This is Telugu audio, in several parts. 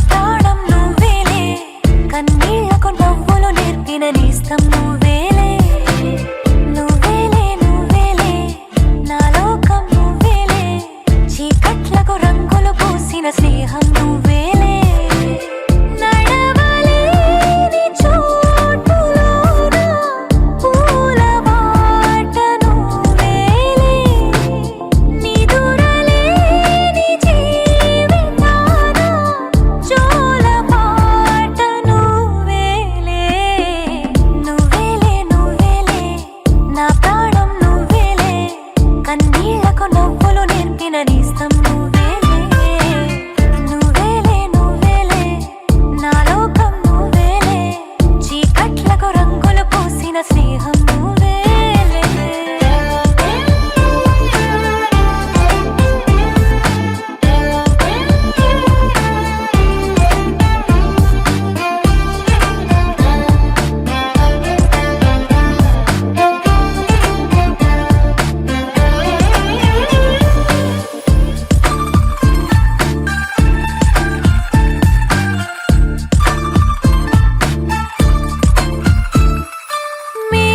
ప్రాణం నువ్వేలే, కన్నీళ్లకు నవ్వులు నేర్పిన నేస్తం నువ్వేలే. నువ్వేలే నువ్వేలే నా లోకం నువ్వేలే, చీకట్లకు రంగులు పూసిన స్నేహం నువ్వేలే. నడవలేని చోటులోన పూల బాట నువ్వేలే, నిదురలేని జీవితాన జోల పాట నువ్వేలే. నువ్వేలే నువ్వేలే నా ప్రాణం నువ్వేలే, కన్నీళ్లకు నవ్వులు నేర్పిన నేస్తం నువ్వేలే. నువ్వేలే నువ్వేలే నా లోకం నువ్వేలే, చీకట్లకు రంగులు పూసిన స్నేహం నువ్వేలే.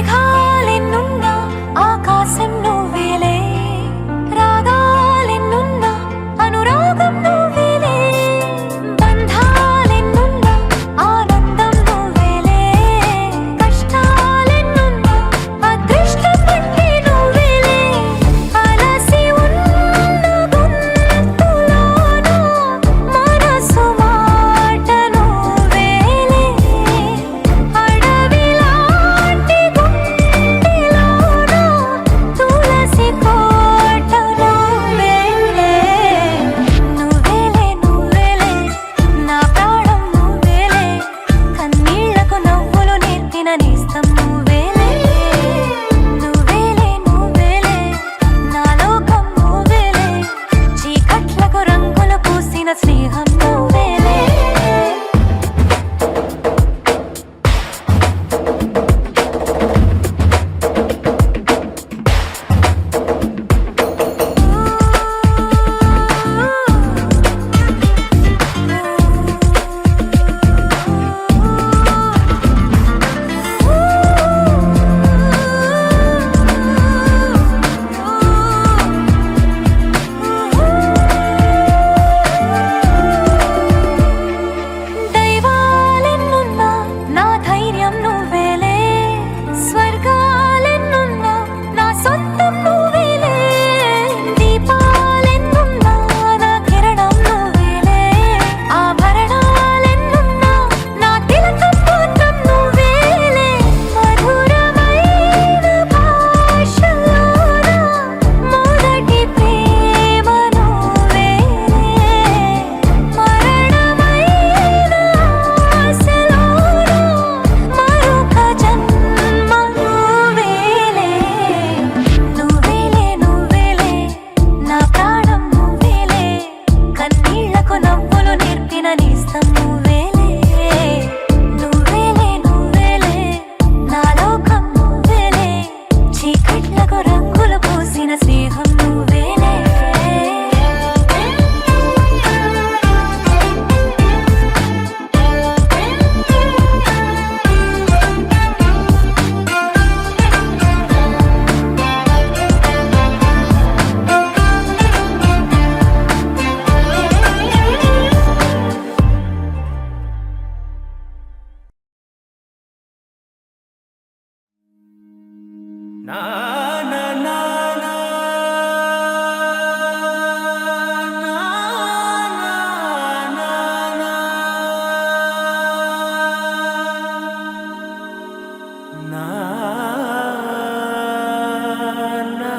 మేఘాలెన్నున్నా ఆకాశం నువ్వేలే, రాగాలెన్నున్నా అనురాగం నువ్వేలే, బంధాలెన్నున్నా ఆనందం నువ్వేలే, కష్టాలెన్నున్నా అదృష్టం అంటే నువ్వేలే. అలసి ఉన్న గొంతులోన మనసు మాట నువ్వేలే, అడవిలాంటి గుండెలోన తులసి కోట నువ్వేలే. నువ్వేలే నువ్వేలే నా ప్రాణం నువ్వేలే, కన్నీళ్లకు నవ్వులు నేర్పిన నేస్తం నువ్వేలే. నువ్వేలే నువ్వేలే నా లోకం నువ్వేలే, చీకట్లకు రంగులు పూసిన స్నేహం నువ్వేలే. దైవాలెన్నున్నా నా ధైర్యం నువ్వేలే, స్వర్గాలెన్నున్నా నా సొంతం నువ్వేలే, దీపాలెన్నున్నా నా కిరణం నువ్వేలే, ఆభరణాలెన్నున్నా నా తిలకం మాత్రం నువ్వేలే. మధురమైన భాషలోన మొదటి ప్రేమ నువ్వేలే, మరణమైన ఆశలోన మరొక జన్మ నువ్వేలే. నువ్వేలే నువ్వేలే నా ప్రాణం నువ్వేలే, కన్నీళ్లకు నవ్వులు నేర్పిన నేస్తం నువ్వేలే. నువ్వేలే నువ్వేలే నా లోకం నువ్వేలే, చీకట్లకు రంగులు పూసిన స్నేహం నువ్వేలే. నా నా నా నా నా నా నా నా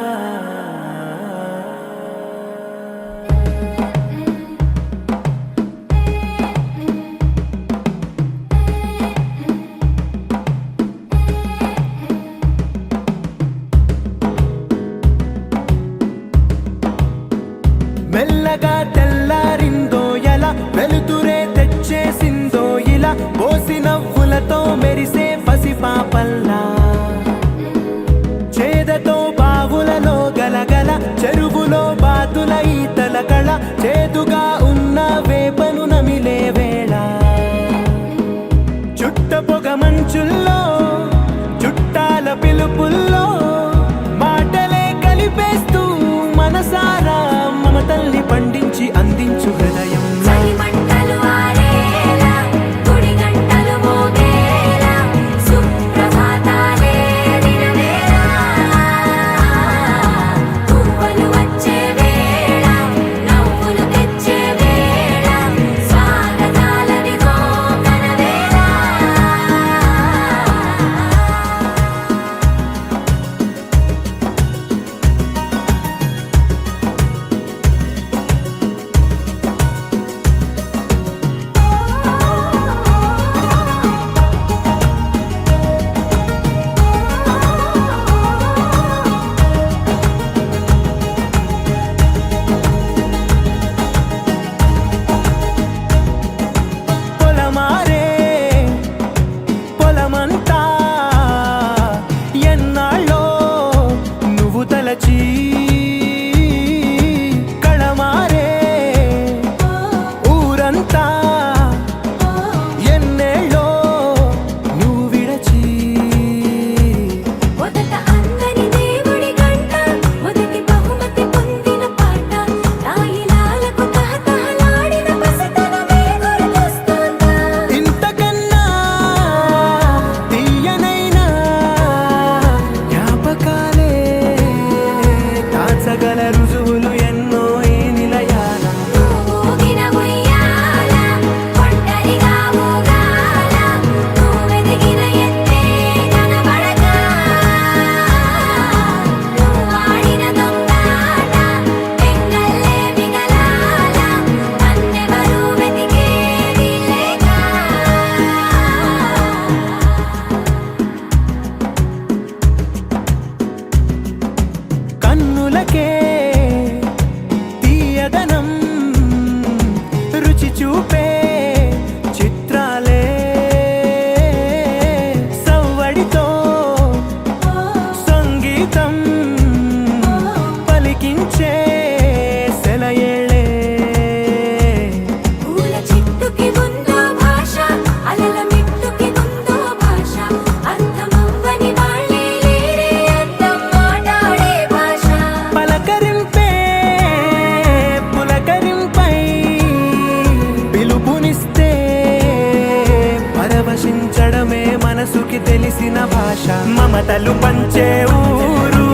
మనసుకి తెలిసిన భాష మమతలు పంచే ఊరు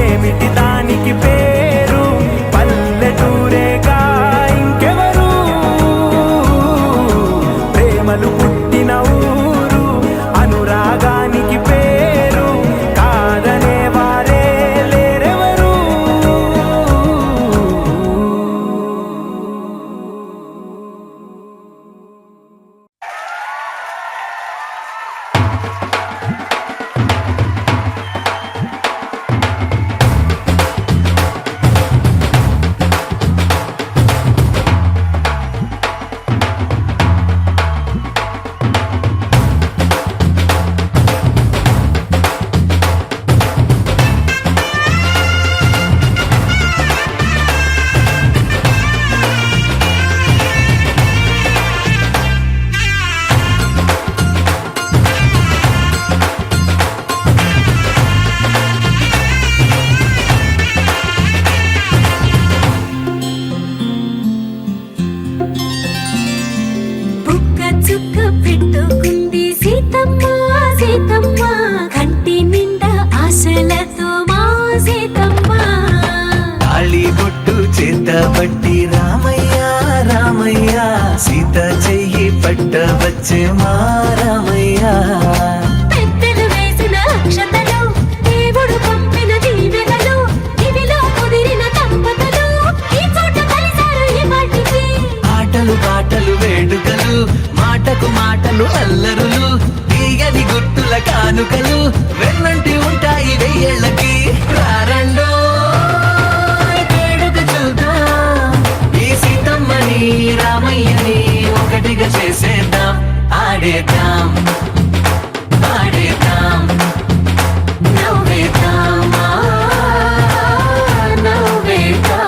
ఏమిటి దానికి పేరు పల్లెటూరేగా ఇంకెవరు ప్రేమలు పుట్టిన ఊరు అనురాగానికి పేరు కాదనే వారే లేరెవరు బుక్క చుక్క పెట్టుకుంది సీతమ్మ సీతమ్మ కంటి నిండా ఆశలతో మా సీతమ్మ తాళి బొట్టు చేతబట్టి రామయ్య రామయ్య సీత చెయ్యి పట్ట వచ్చే మా రామయ్య పెద్దలు వేసిన అక్షతలు దేవుడు పంపిన దీవెనలు ఇవిలో కుదిరిన దంపతులు ఈ చోట కలిసారు ఈ వాటికి ఆటలు పాటలు వేడుకలు మాటకు మాటలు అల్లరులు తీయని గుర్తుల కానుకలు వెన్నంటి ఉంటాయి వెయ్యేళ్ళకి రారండో వేడుక చూద్దాం ఈ సీతమ్మని రామయ్యని ఒకటిగా చేసేద్దాం ఆడేద్దాం ఆడేద్దాం నవ్వేద్దాం నవ్వేద్దాం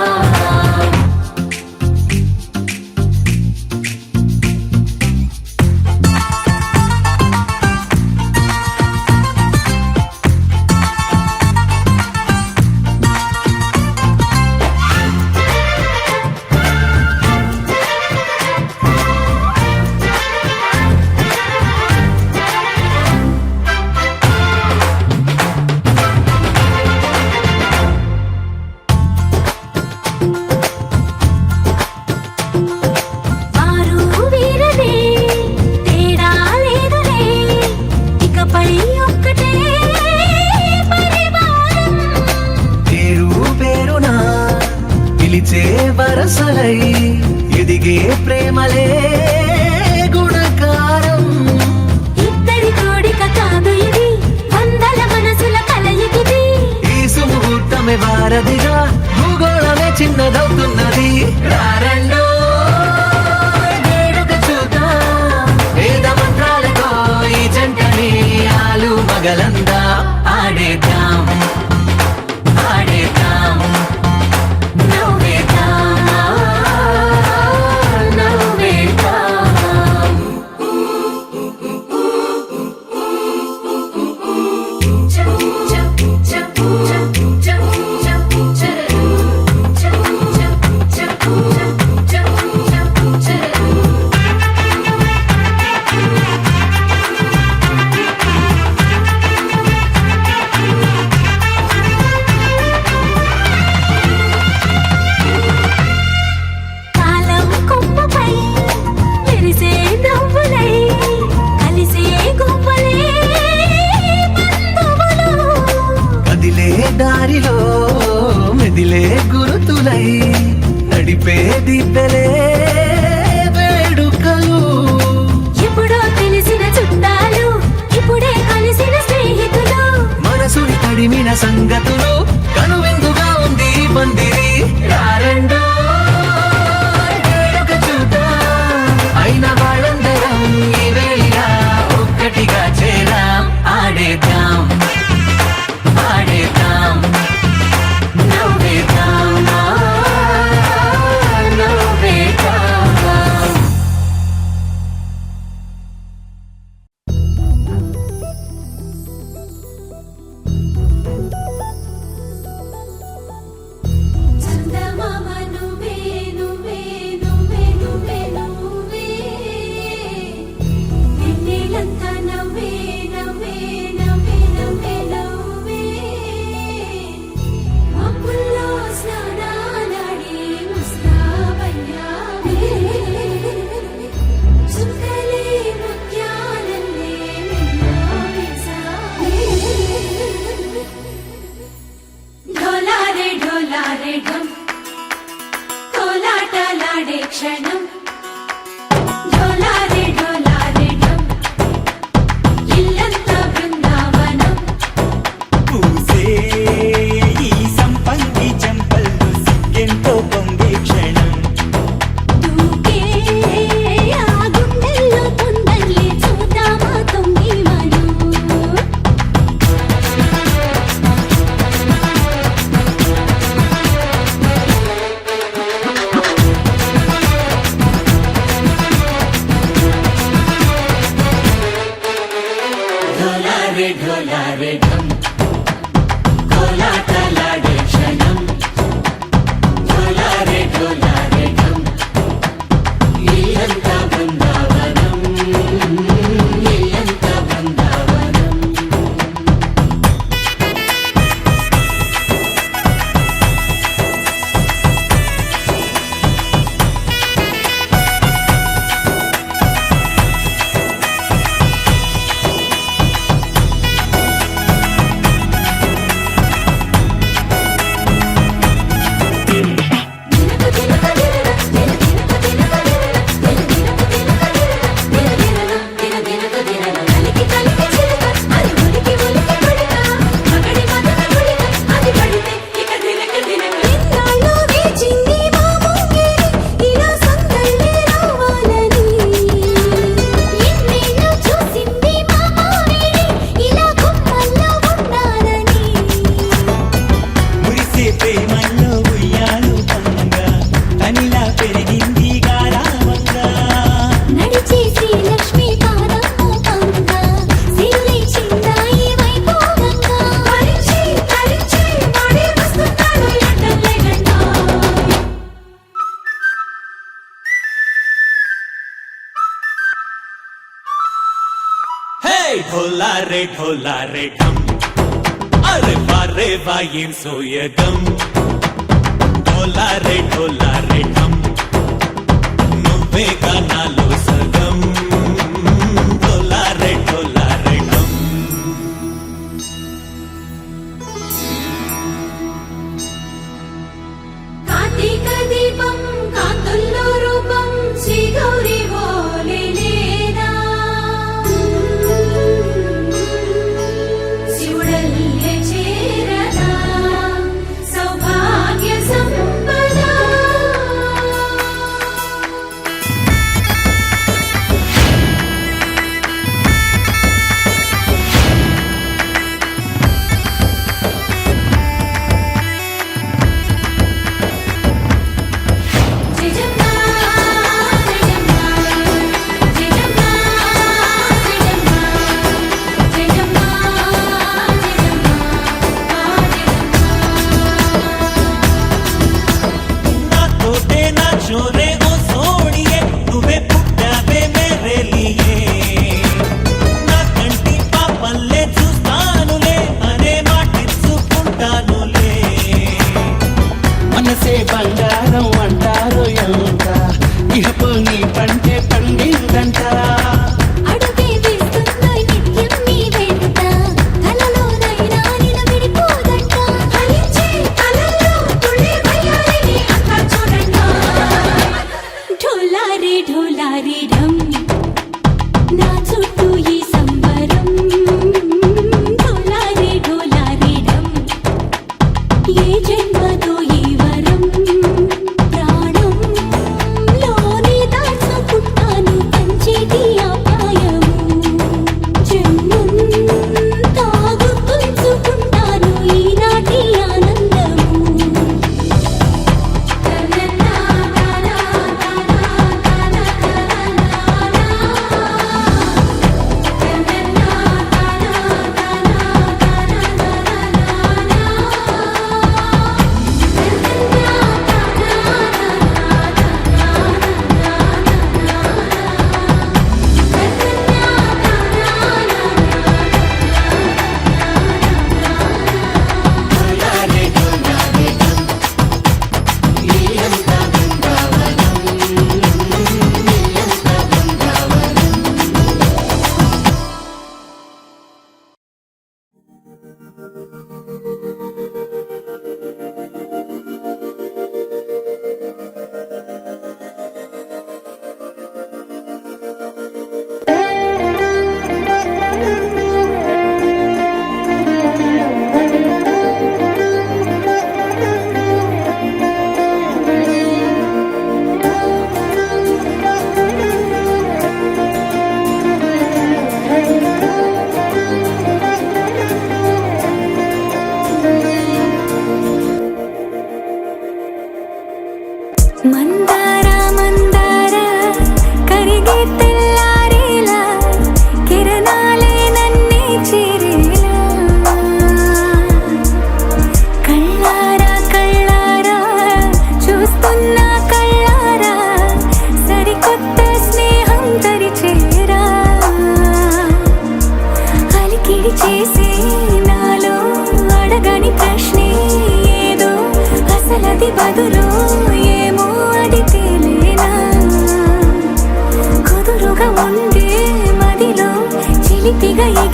వారు వీరనే తేడా లేదులే ఇకపై ఒక్కటే పరివారం పేరు పేరునా పిలిచే వరసలై ఎదిగే ప్రేమలే గుణకారం ఇద్దరి కోడిక కాదు ఇది వందల మనసుల కలయికిది ఈ సుముహూర్తమే వారధిగా భూగోళమే చిన్నదవుతున్నది రారండో వేడుక చూద్దాం వేద మంత్రాలతో ఈ జంటని ఆలు మగలందా ఆడేద్దాం ఆడేద్దాం నవ్వేద్దాం నవ్వేద్దాం కాలం కొమ్మపై మెరిసే నవ్వులై కలిసే గువ్వలే బంధువులు కదిలే దారిలో మెదిలే గురుతులై నడిపే దిద్దలే వేడుకలు ఎప్పుడో తెలిసిన చుట్టాలు ఇప్పుడే కలిసిన స్నేహితులు మనసుని తడిమిన సంగతులు కనువిందుగా ఉంది ఈ పందిరి రారండో వేడుక చూద్దాం అయిన వాళ్ళందరం ఈ వేళ ఒక్కటిగా చేరాం ఆడేద్దాం ఆడేద్దాం నవ్వేద్దాం నవ్వేద్దాం ఢోలారే ఢోలారే ఢం కోలాటలాడే క్షణం ఢోలారే ఢోలారే ఢం ఇల్లంతా బృందావనం ఇల్లంతా బృందావనం కలికి కలికి చిలుక అది ఉలికి ఉలికి పడక మగడి మదన గుళిక అది పడితే ఇక దినక దినక ఇన్నాళ్ళు వేచింది మా ముంగిలి ఇలా సందళ్ళే రావాలని ఎన్నేళ్ళు చూసింది మా మావేడి ఇలా గుమ్మల్లో ఉండాలని మురిసే ప్రేమల్లో ఉయ్యాలు పంగా తనిలా పెరిగింది గారావంగా నడిచే శ్రీలక్ష్మి పాదము పంగ సిరులై చిందాయి వైభోగంగా హరించి హరించి వాడే వస్తున్నాడు ఎండలే గంట హే ఢోలారే ఢం అరే వారే వాయేం సోయగం ఢోలారే ఢం నువ్వే గానాలో సగం ఢోలారే ఢం కార్తీక దీపం కాంతుల్లో రూపం శ్రీ గౌరీ ఓలేనా శివుడల్లే చేరదా సౌభాగ్య సంపద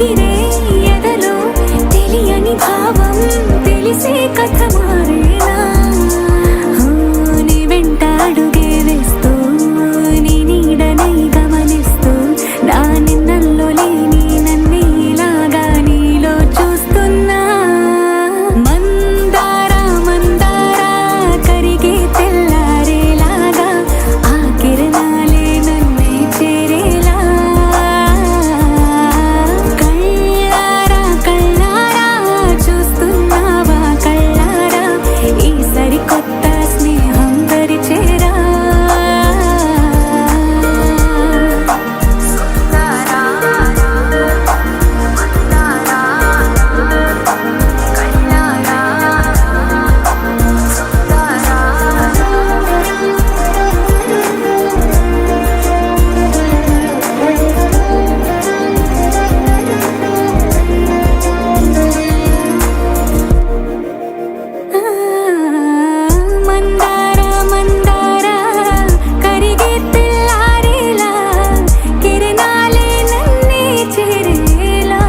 ఎగిరే ఎదలో తెలియని భావం తెలిసే కథ మారేలా నీ వెంట అడుగే వేస్తూ నీ నీడనై గమనిస్తూ నా నిన్నల్లో లేని నన్నే ఇలాగా నీలో చూస్తున్నా మందారా మందారా కరిగే తెల్లారేలాగా ఆ కిరణాలే నన్నే చేరేలా కళ్ళారా కళ్ళారా చూస్తున్నావా కళ్ళారా ఈ సరికొత్త స్నేహం పరిచేరా మందారా మందారా కరిగే తెల్లారేలా కిరణాలే నన్నే చేరేలా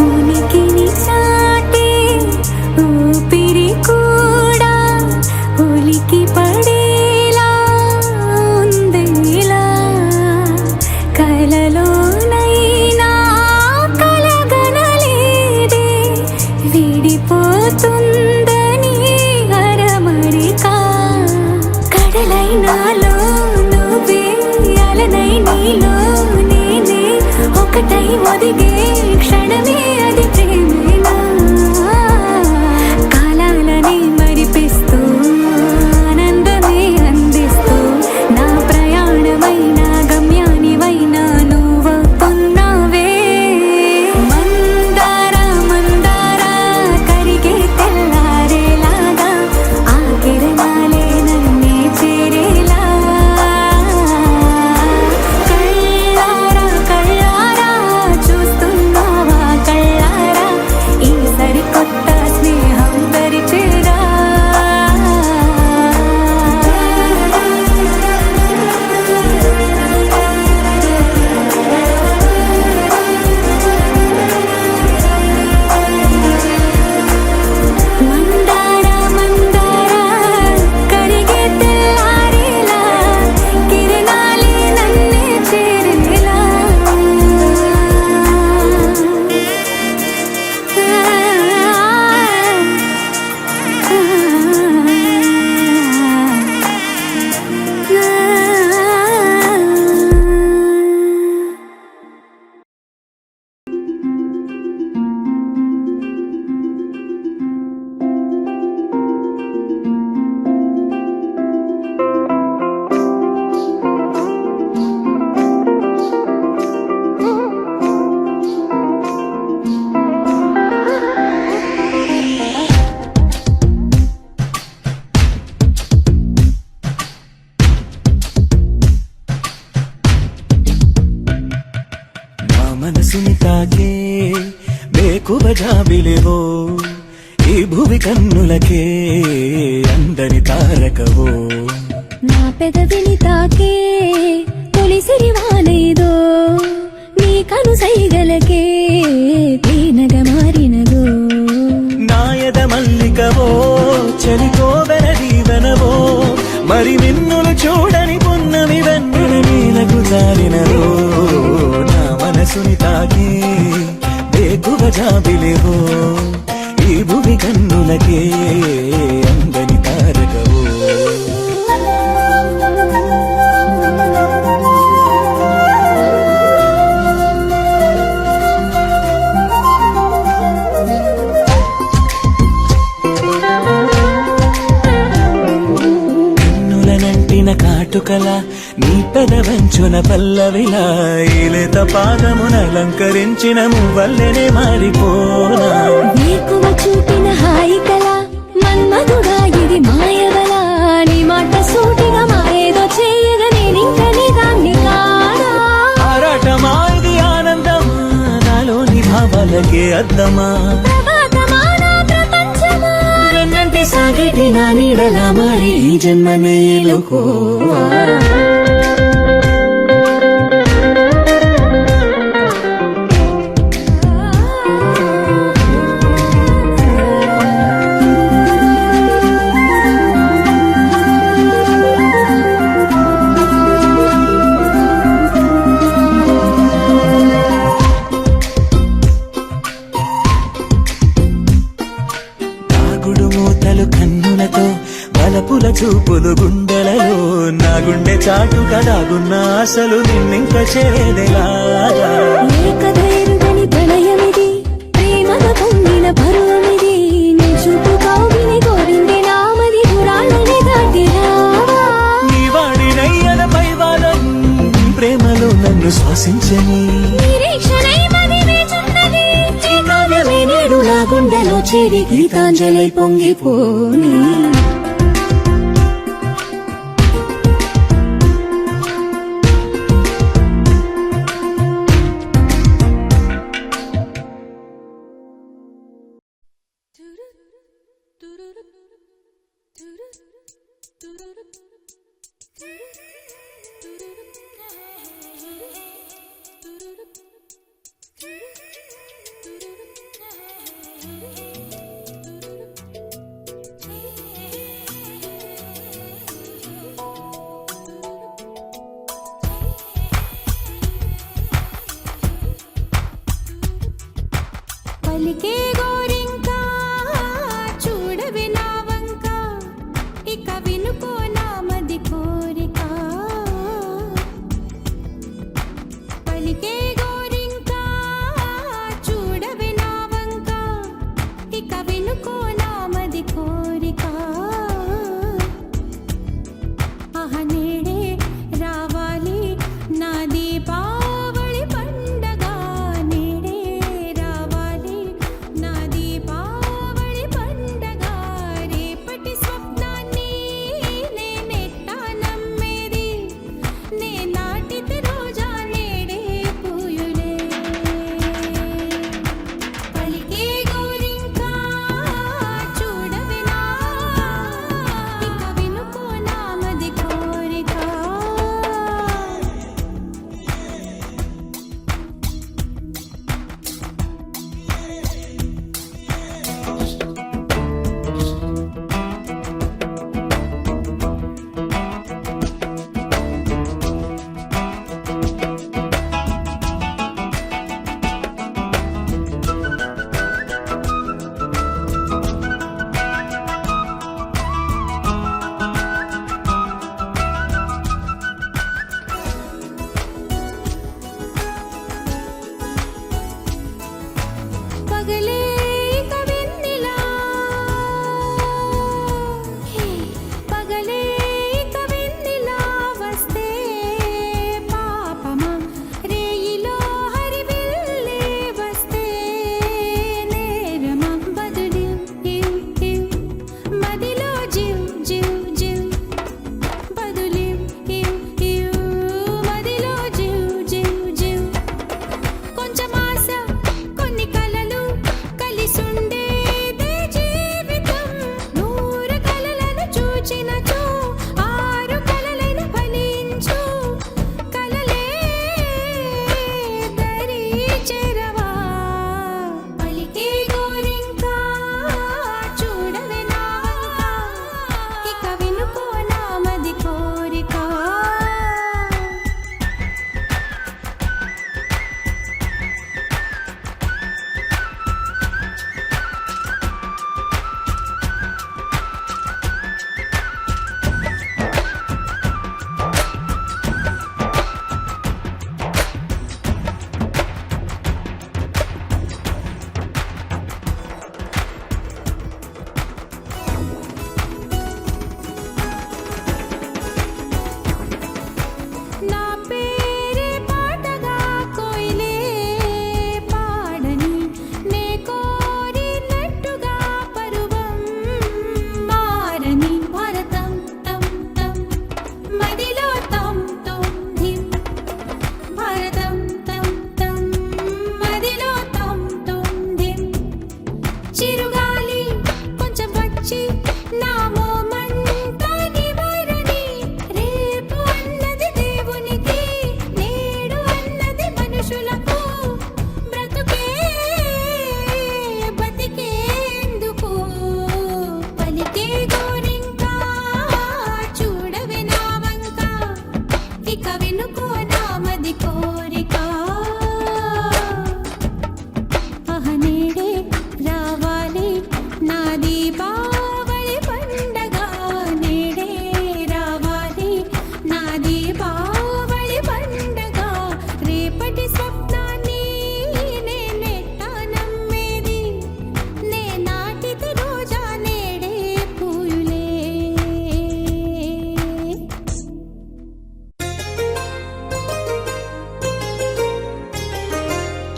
ఉనికిని చాటే ఊపిరి కూడా ఉలికి పడేలా ఉందేలా కలలోనైనా కలగనలేదే విడిపోతుందని అరమరిక కడలైనాలో నువ్వే అలనై నీలో నేనే ఒకటై ఒదిగే క్షణమే అది ప్రేమేనా కాలాలని మరిపిస్తూ ఆనందమే అందిస్తూ నా ప్రయాణమైన గమ్యానివైనా నువ్వవుతున్నావే మందారా మందారా కరిగే తెల్లారేలాగా ఆ కిరణాలే నన్నే చేరేలా కళ్ళారా కళ్ళారా చూస్తున్నావా కళ్ళారా ఈ సరికొత్త స్నేహం పరిచేరా మందారా మందారా కరిగే తెల్లారేలా కిరణాలే నన్నే చేరేలా నా మనసుని తాకే బేకువ జాబిలివో ఈ భువి కన్నులకే అందని తారకవో నా పెదవిని తాకే తొలిసిరి వానేదో నీ కను సైగలకే తేనగ మారినదో నాయద మల్లికవో చలికోవెన దీవెనవో మరి నిన్నులు చూడని పున్నమి వెన్నెల నీలకు జారినవో నా మనసుని తాకే బేకువ జాబిలివో ఈ భువి కన్నులకే అందని తారకవో కన్నులనంటే పెట్టిన కాటుకల నీ పెదవంచున పల్లవిలా ఈలేత పాదమున అలంకరించిన మువ్వల్లెనే మారిపోనా వేకువ చూపిన హాయి కల మన్మధుడా ఇది మాయవల నీ మాట సూటిగా మాయేదో చేయగా నేనింక నీ దాన్ని కానా ఆరాటమా ఇది ఆనందం నాలోని భావాలకే అద్దమా ప్రభాతమా నా ప్రపంచమా వెన్నంటి సాగటి నా నీడలా మారి ఈ జన్మనే ఎలుకోవా తాగుడు మూతలు కన్నులతో బలపుల చూపులు గుండెలలో నా గుండె చాటుగా దాగున్న అసలు నిన్నింక చేరేదెలాగా ఏకధైర్యని ప్రణయమిది ప్రేమగా పొందిన పరువమిది నీ చూపు కౌగిలి కోరింది నామది పురాణని దాటి రావా నీ వాడినయ్యన పైవాలం ప్రేమలో నన్ను శ్వాసించని నిరీక్షణై మది వేచున్నది ఈ కావ్యమే నేడు నా గుండెలో చేరి గీతాంజలి పొంగిపోని పలికే గోరింకా చూడవే నా వంక ఇక వినుకో నా మది కోరిక పలికే గోరింకా చూడవే నా వంక ఇక వినుకో నా మది కోరిక ఆహ నేడే రావాలి నా దీపావళి పండగ నేడే రావాలి నా దీపావళి పండగ రేపటి స్వప్నాన్ని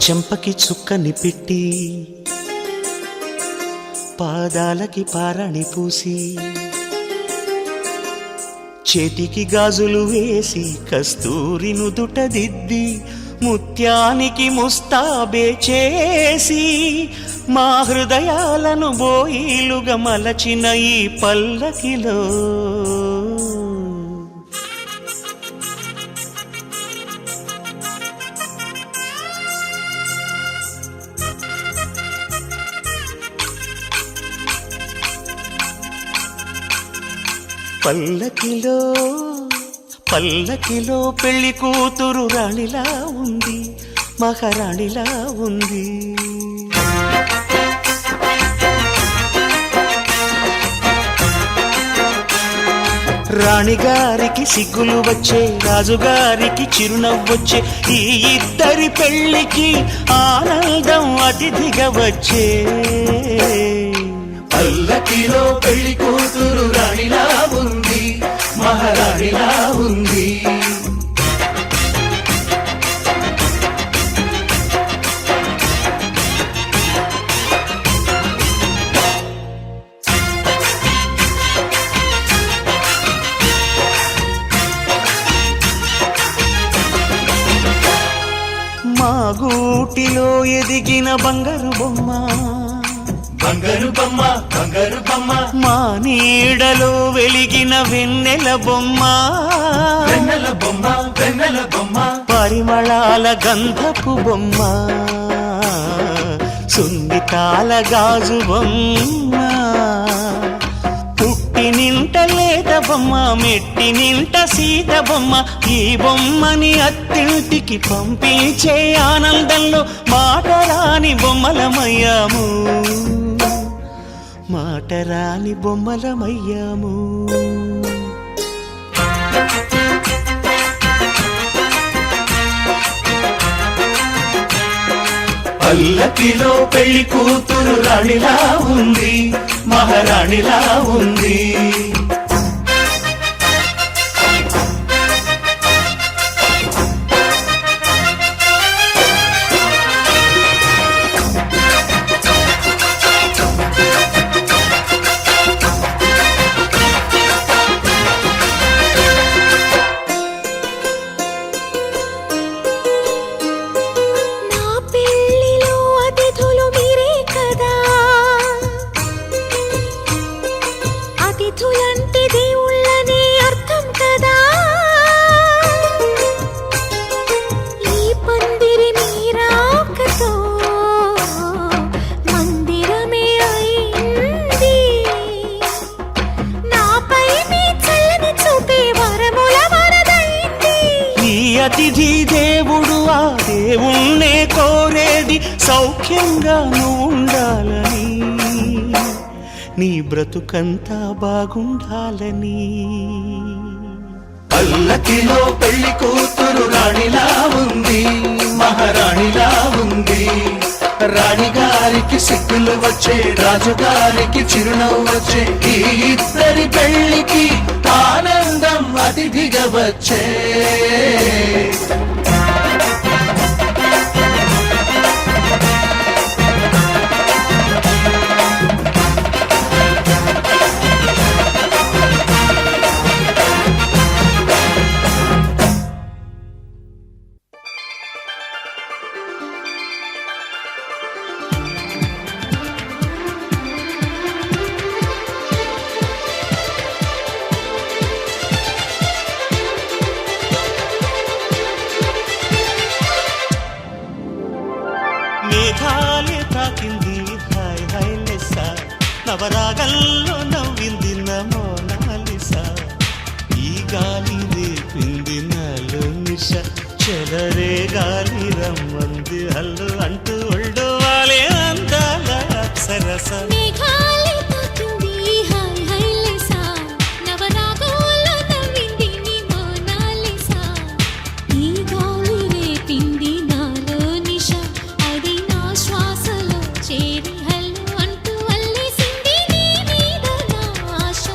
చెంపకి చుక్కని పెట్టి పాదాలకి పారాణి పూసి చేతికి గాజులు వేసి కస్తూరి నుదుట దిద్ది ముత్యానికి ముస్తాబే చేసి మా హృదయాలను బోయిలుగా మలచిన ఈ పల్లకిలో పల్లకిలో పల్లకిలో పెళ్లి కూతురు రాణిలా ఉంది, మహారాణిలా ఉంది. రాణిగారికి సిగ్గులు వచ్చే, రాజుగారికి చిరునవ్వొచ్చే, ఈ ఇద్దరి పెళ్లికి ఆనందం అతిథిగా వచ్చే. పల్లకిలో పెళ్లి కూతురు రాణిలా ఉంది, మహారాణిలా ఉంది. మా గూటిలో ఎదిగిన బంగారు బొమ్మ, బంగారు బొమ్మ, బంగారు బొమ్మ, మా నీడలో వెలిగిన వెన్నెల బొమ్మ, వెన్నెల బొమ్మ, వెన్నెల బొమ్మ, పరిమళాల గంధపు బొమ్మ, సున్నితాల గాజు బొమ్మ, పుట్టి నింట లేత బొమ్మ, మెట్టి నింట సీత బొమ్మ. ఈ బొమ్మని అత్తింటికి పంపించే ఆనందంలో మాటరాని బొమ్మలమయ్యాము, మాటరాని బొమ్మలమయ్యాము. పల్లకిలో పెళ్లి కూతురు రాణిలా ఉంది, మహారాణిలా ఉంది. నా పెళ్లిలో అతిథులు మీరే కదా, అతిథులంటే దేవుళ్ళనే అర్థం కదా. ఈ పందిరి మీరాకతో మందిరమే అయింది, నాపై మీ చల్లని చూపే వరముల వరదైంది. ఈ అతిథి దేవుడు ఆ దేవుణ్ణే కోరేది సౌఖ్యంగా నువ్వు ఉండాలని, నీ బ్రతుకంతా బాగుండాలని. పల్లకిలో పెళ్లి కూతురు రాణిలా ఉంది, మహారాణిలా ఉంది. రాణిగారికి సిగ్గులు వచ్చే, రాజుగారికి చిరునవ్వు వచ్చే, ఈ ఇద్దరి పెళ్లికి ఆనందం అతిథిగా వచ్చే. మేఘాలే తాకింది హాయ్ హాయ్ లెస్స, నవరాగల్లో నవ్వింది మోనాలిసా. ఈ గాలి రేపింది నాలో నిశ, చెలరే గాలి రమ్మంది హల్లు అంటూ ఒళ్ళు వాలే అందాల అప్సరస. మేఘాలే తాకింది హాయ్ హాయ్ లెసా, నవరాగంలో నవ్వింది నీ మోనాలిసా. ఈ గాలి రేపింది నాలో నిశ, అది నా శ్వాసలో చేరి హల్లు అంటూ అల్లేసింది నీ మీద నా ఆశ.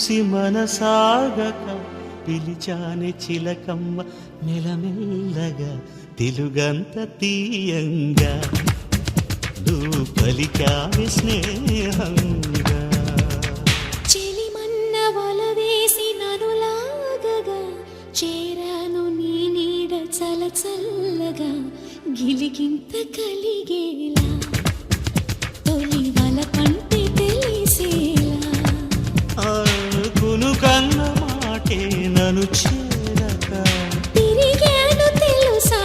చూసి మనసాగక పిలిచాని చిలకమ్మ మెలమెల్లగా తెలుగంత తీయంగా నువ్వు పలికావి స్నేహంగా చెలిమన్న వల వేసి నన్ను లాగగా చేరాను నీ నీడ చలచల్లగా గిలిగింత కలిగేలా తొలి వల పంటే తెలిసేలా అనుకును కన్న మాటే నన్ను చేరక తిరిగాను తెలుసా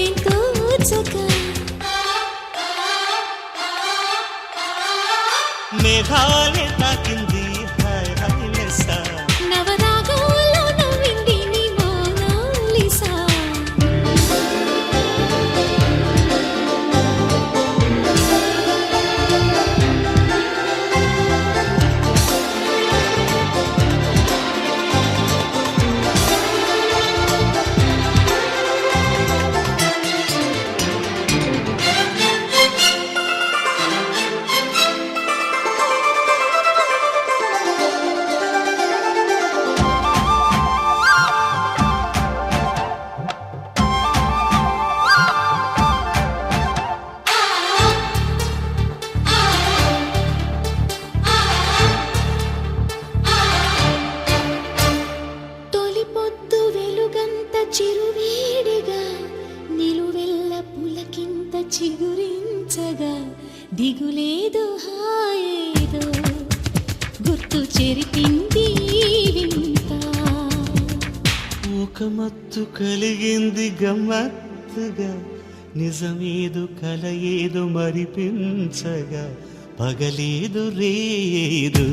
ఏం తోచక మేఘాలే తాకింది హాయ్ హాయ్ లెస్సా నవరాగంలో నవ్వింది నీ మోనాలిసా తొలి పొద్దు వెలుగంత చిరువేడిగా నిలువెల్ల పులకింత చిగురించగా దిగులేదు హాయేదో గుర్తు చెరిపింది వింత ఒక మత్తు కలిగింది గమ్మత్తుగా నిజమేదు కల ఏదు మరిపించగా పగలేదు రేదు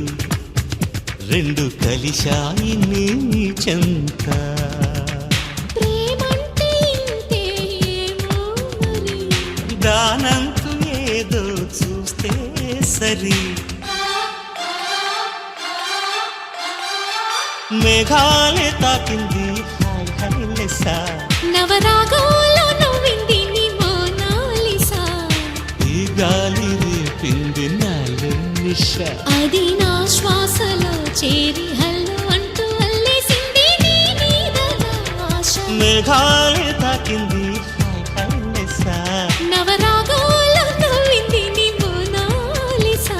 రెండు కలిశాయి నీ చెంత ప్రేమంటే ఇంతేమో మరి దానంతు ఏదో చూస్తే సరి మేఘాలే తాకింది హాయ్ హాయ్ లెస్సా నవరాగంలో నవ్వింది నీ మోనాలిసా ఈ గాలి రేపింది నాలో నిష అది నా శ్వాసలో చేరి హల్లు అంటూ అల్లేసింది నీ మీద నా ఆశ మేఘాలే తాకింది హాయ్ హాయ్ లెస్సా నవరాగంలో నవ్వింది నీ మోనాలిసా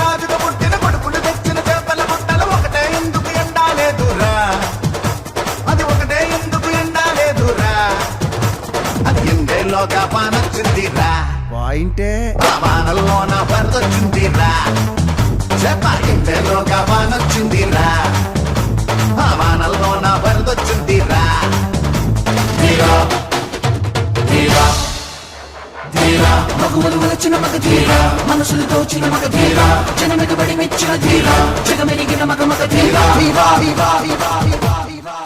రాజుకు పుట్టిన కొడుకులు తెచ్చిన చేపల పుట్టలు ఒకటే ఎందుకు ఎండాలేదురా అది ఒకటే ఎందుకు ఎండాలేదురా అది ఎండేలోగా పానొచ్చిందిరా పాయింటే ఆ వానల్లోన వరదొచ్చిందిరా చెప్ప ఎండేలోగా పానొచ్చిందిరా ఆ వానల్లోన వరదొచ్చిందిరా ధీరా ధీరా ధీరా మగువలు వలచిన మగ ధీరా మనసులు దోచిన మగ ధీరా జనమెగబడి మెచ్చిన ధీరా జగమెరిగిన మగ మగ ధీరా వివా వివా వివా వివా వివా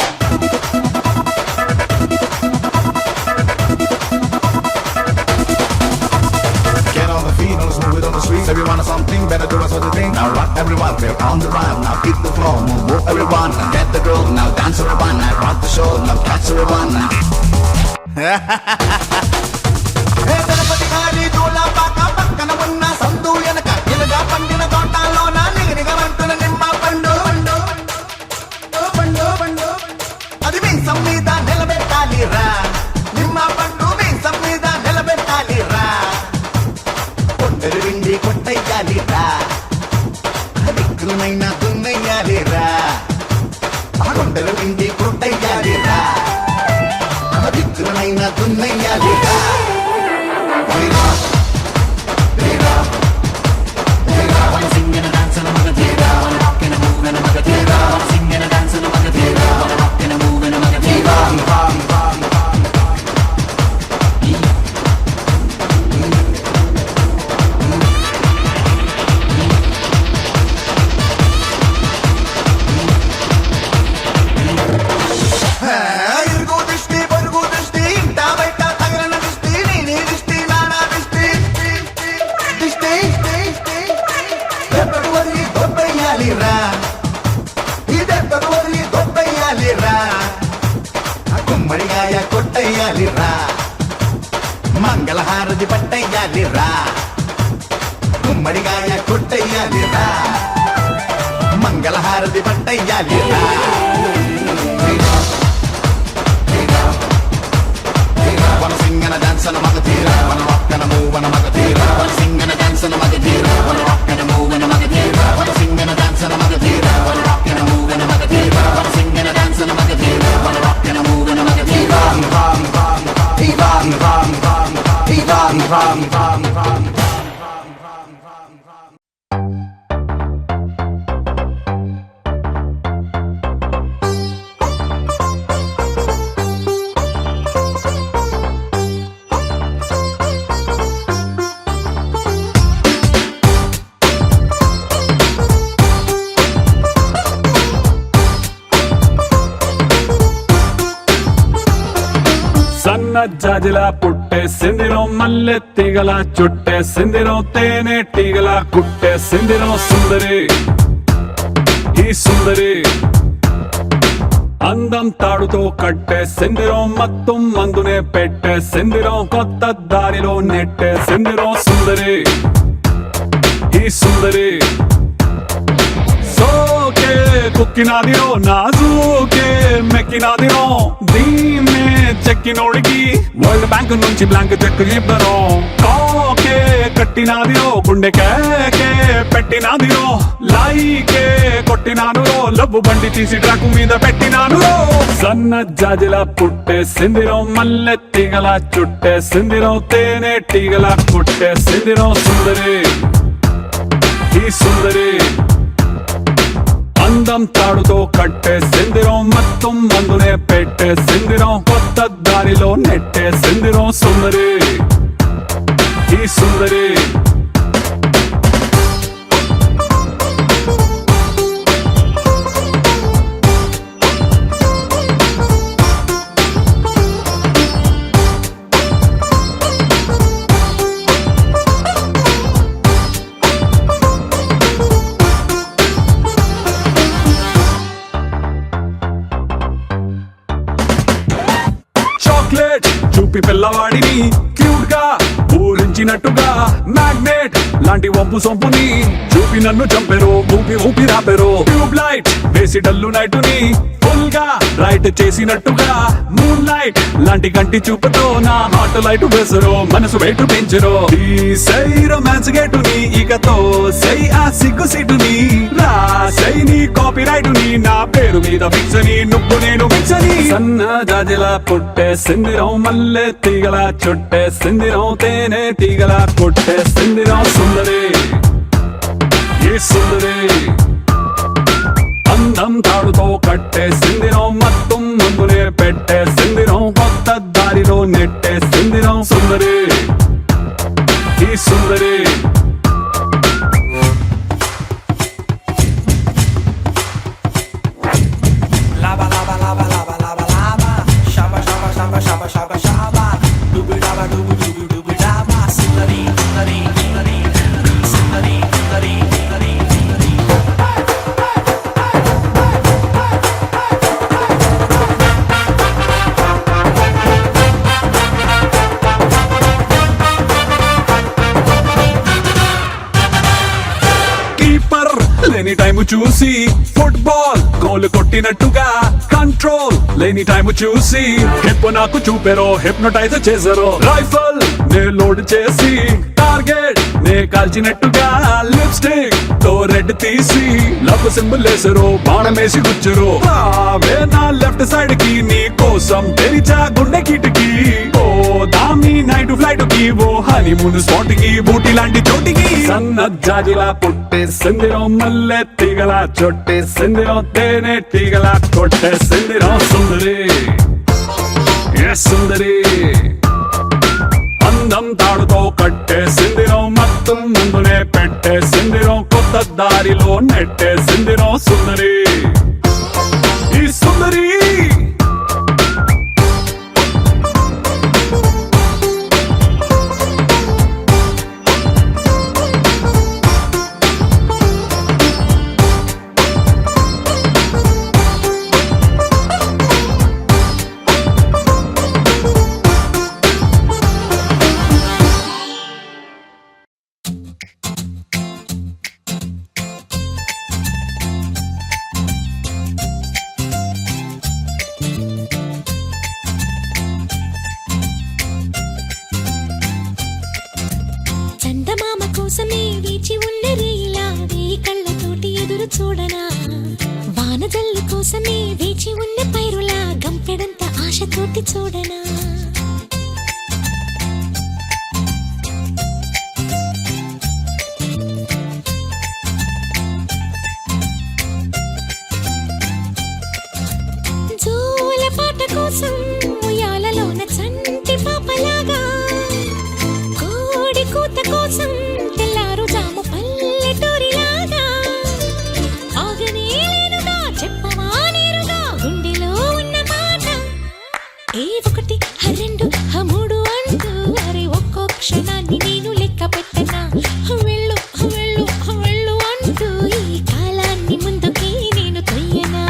Get on the feet gonna smooth it on the streets. Everyone has something better do us other thing. Now rock everyone, we're on the run. Now hit the floor, move everyone. Get the girl, now dance everyone. Now rock the show, now catch everyone. ఏ గణపతి గారి దూల పాక పక్కన ఉన్న సందు ఎనక ఎనగా పండిన తోటలోన నిగనిగమంటున్న నిమ్మ పండు అది మీసం మీద నిలబెట్టాలిరా. నిమ్మ పండు మీసం మీద నిలబెట్టాలిరా. కొట్టెలు విండి కొట్టయ్యాలిరా. దిక్కులమైన దున్నయ్యాలిరా. కొండలు విండి కొట్టయ్యాలిరా. దిక్కులమైన దున్నయ్యాలిరా. Wanna sing and a dance and a magadera. Wanna rock and a move and a magadera. Wanna sing and a dance and a magadera. Wanna rock and a move and a magadera. ఇరుగు దిష్టి పొరుగు దిష్టి ఇంట బయట తగలన దిష్టి నీ దిష్టి నానా దిష్టి దిష్టి దెబ్బకు వదిలి దొబ్బయ్యాలిరా. ఈ దెబ్బకు వదిలి దొబ్బయ్యాలిరా. గుమ్మడిగాయ కొట్టయ్యాలిరా. మంగళహారతి పట్టయ్యాలిరా. గుమ్మడిగాయ కొట్టయ్యాలిరా. మంగళహారతి పట్టయ్యాలిరా. Wanna sing and a dance and a magadera. Wanna rock and a move and a magadera. Wanna sing and a dance and a magadera. Wanna rock and a move and a magadera. Wanna sing and a dance and a magadera. Wanna rock and a move and a magadera. Wanna sing and a dance and a magadera. Wanna rock and a move and a magadera. సన్న జాజిలా పుట్టే సిందిరం మల్లె తీగల చుట్టే సిందిరం తేనె టీగల కుట్టే సిందిరం సుందరి ఈ సుందరి అందం తాడుతో కట్టే సిందిరం మత్తం మందునే పెట్టే సిందిరం కొత్త దారిలో నెట్టే సిందిరం సుందరి ఈ సుందరి సోకే కుక్కినాదిరో నాజూకే మెక్కినాదిరో దీన్నే చెక్కినోడికి వరల్డ్ బ్యాంక్ నుంచి బ్లాంక్ చెక్ ఇవ్వరు. కాకే కట్టినాదిరో గుండె కేకే పెట్టినాదిరో లైకే కొట్టినాను లబ్బు బండి తీసి ట్రాకు మీద పెట్టినాను. సన్న జాజిలా పుట్టే సిందిరం మల్లె తీగల చుట్టే సిందిరం తేనె టీగల కుట్టే సిందిరం సుందరి ఈ సుందరి అందం తాడుతో కట్టే సిందిరం మొత్తం మందునే పెట్టే సిందిరం కొత్త దారిలో నెట్టే సిందిరం సుందరి ఈ సుందరి చాక్లెట్ చూపి పిల్లవాడిని క్యూట్ గా ఊరించినట్టుగా మ్యాగ్నెట్ లాంటి వంపు సొంపుని చూపి నన్ను చంపెరు ఊపి ఊపి రాపెరు. ట్యూబ్ లైట్ వేసి డల్లు నైటుని ఫుల్ గా రైట్ చేసినట్టుగా మూన్ లైట్ లాంటి కంటి చూపుతో నా హార్ట్ లైట్ వేసరు మనసు వెయిట్ పెంచరు. ఈ సై రొమాన్స్ గేటుని ఇకతో సై ఆ సిగ్గు సిటుని రాసై నీ కాపీ రైటుని నా పేరు మీద ఫిక్స్ అని నువ్వు నేను మిక్స్ అని. సన్న జాజిలా పుట్టే సిందిరం మల్లె తీగల చుట్టే సిందిరం తేనె తీగల కొట్టే సిందిరం సుందరి ఈ సుందరి అందం తాడుతో కట్టే సిందిరం మొత్తం ముందునే పెట్టే సిందిరం కొత్త దారిలో నెట్టే సిందిరం సుందరి ఈ సుందరి Lava, lava, lava, lava, lava, lava. Shaba, shaba, shaba, shaba, shaba, shaba. Dooby, daba, dooby, dooby, dooby, daba. Sundari, sundari, sundari. లేని టైము చూసి ఫుట్బాల్ గోల్ కొట్టినట్టుగా కంట్రోల్ లేని టైము చూసి హిప్ నాకు చూపెరో హిప్నోటైజ్ చేసారో రైఫల్ నే లోడ్ చేసి టార్గెట్ నే కాల్చినట్టుగా లిప్స్టిక్ తో రెడ్ తీసి లవ్ సింబల్ వేసరు బాణమేసి గుచ్చరు రావే నా లెఫ్ట్ సైడ్ కి నీ కోసం తెరిచా గుండె కిటికీ ఓ దామి నైట్ ఫ్లైట్ కి ఓ హనీమూన్ స్పాట్ కి బూటి లాంటి చోటికి సన్న జాజిలా పుట్టే సిందిరో మల్లె తీగలా చొట్టే సిందిరో తేనె తీగలా కొట్టే సిందిరో సుందరి సుందరి అందం తాడుతో కట్టే సిందిరో మొత్తం ముందునే పెట్టే సిందిరో కొత్త దారిలో నెట్టే సిందిరో సుందరి ఈ సుందరి చందమామ కోసమే వేచి ఉన్నది ఇలా వేయి కళ్ళతోటి ఎదురు చూడనా వానజల్లు కోసమే వేచి ఉన్న పైరులా గంపెడంత ఆశతోటి చూడనా జోల పాట కోసం ఉయ్యాలలోన చంటి పాపలాగా కోడి కూత కోసం తెల్లారు జాము పల్లెటూరిలాగా ఆగనే లేనుగా చెప్పవా నేరుగా గుండెలో ఉన్న మాట ఏ ఒకటి రెండు మూడు అంటూ అరే ఒక్కో క్షణాన్ని నేను లెక్క పెట్టనా వెళ్ళు వెళ్ళు వెళ్ళు అంటూ ఈ కాలాన్ని ముందుకి నేను తొయ్యనా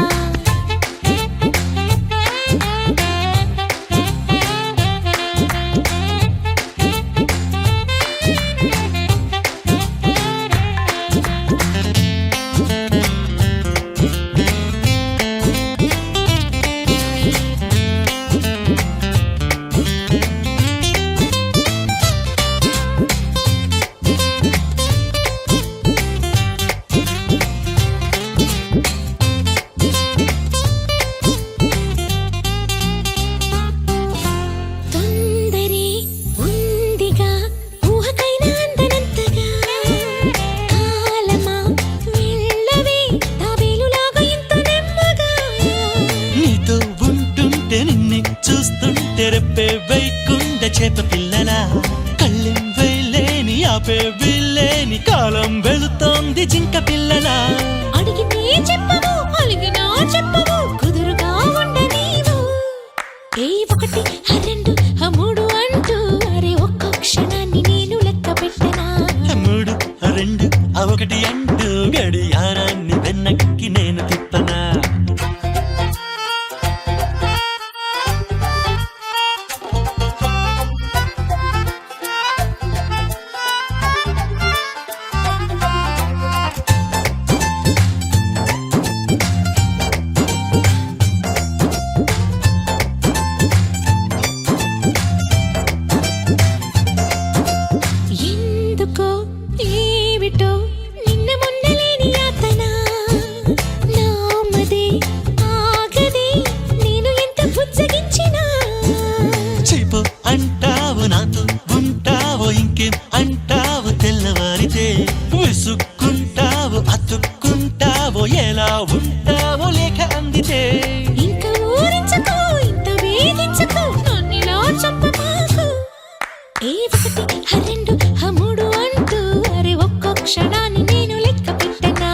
తొందరే ఉందిగా ఊహకైనా అందనంతగా కాలమా వెళ్ళవే తాబేలులాగా ఇంత నెమ్మగా నీతో ఉంటుంటే నిన్నే చూస్తుంటే రెప్పే వైకుండ చేప పిల్లలా కళ్ళెం వేలేని ఆపే వీలేని కాలం వెళుతోంది జింక పిల్లలా అడిగితే చెప్పవు అలిగినా చెప్పవు కుదురుగా ఉండనీవు ఏ ఒకటి రెండు మూడు అంటూ అరే ఒక్క క్షణాన్ని నేను లెక్క పెట్టనా మూడు రెండు ఒకటి అంటూ గడియారాన్ని వెనక్కి నేను తిప్పనా ఎందుకో ఏమిటో నిన్న మొన్న లేని యాతన నామదే ఆగదే నేను ఎంత బుజ్జగించినా చెప్పు అంటావు నాతో ఉంటావు ఇంకేం అంటావు తెల్లవారితే విసుక్కుంటావు అతుక్కుంటావు ఎలా ఉంటావు లేక అందితే ఇంకా ఊరించకు ఇంత వేధించకు నన్నిలా చంపమాకు ఏ ఒకటి రెండు మూడు అంటూ అరే ఒక్కో క్షణాన్ని నేను లెక్క పెట్టనా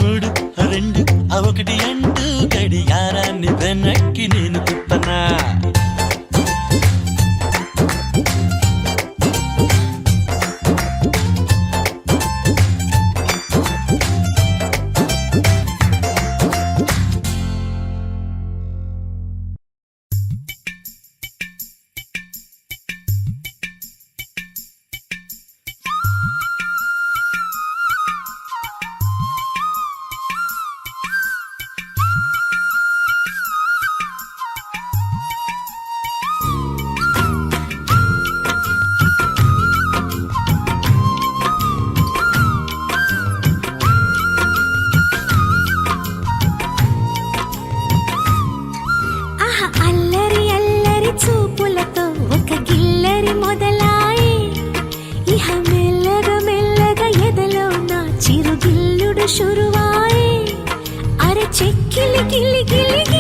మూడు రెండు ఒకటి అంటూ గడియారాన్ని వెనక్కి నేను తిప్పనా शुरुआए अरे चेक गिली गिली गिली